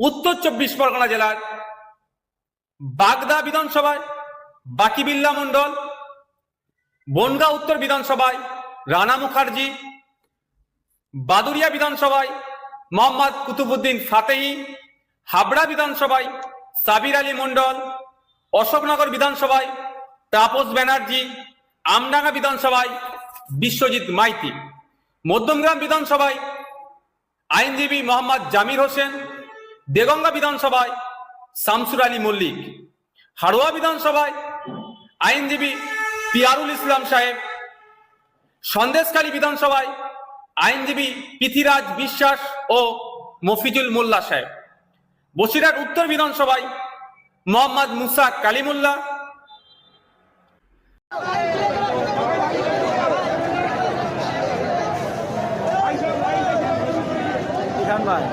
উত্তর 24 পরগনা জেলার বাগদা বিধানসভায় বাকিবিল্লা মণ্ডল, বনগাঁ উত্তর বিধানসভায় রানা মুখার্জি, বাদুরিয়া বিধানসভায় মোহাম্মদ কুতুবুদ্দিন ফাতেহি, হাবড়া বিধানসভায় সাবির আলী মণ্ডল, অশোকনগর বিধানসভায় তাপস ব্যানার্জি, আমডাঙ্গা বিধানসভায় বিশ্বজিৎ মাইতি, মধ্যমগ্রাম বিধানসভায় আইনজীবী মোহাম্মদ জামির হোসেন, দেগঙ্গা বিধানসভায় শামসুর আলী মল্লিক, হাড়োয়া বিধানসভায় আইনজীবী পিয়ারুল ইসলাম সাহেব, সন্দেশখালী বিধানসভায় আইনজীবী পৃথিরাজ বিশ্বাস ও মফিজুল মোল্লা সাহেব, বসিরহাট উত্তর বিধানসভায় মোহাম্মদ মুসা কালিমুল্লাহ, ভাই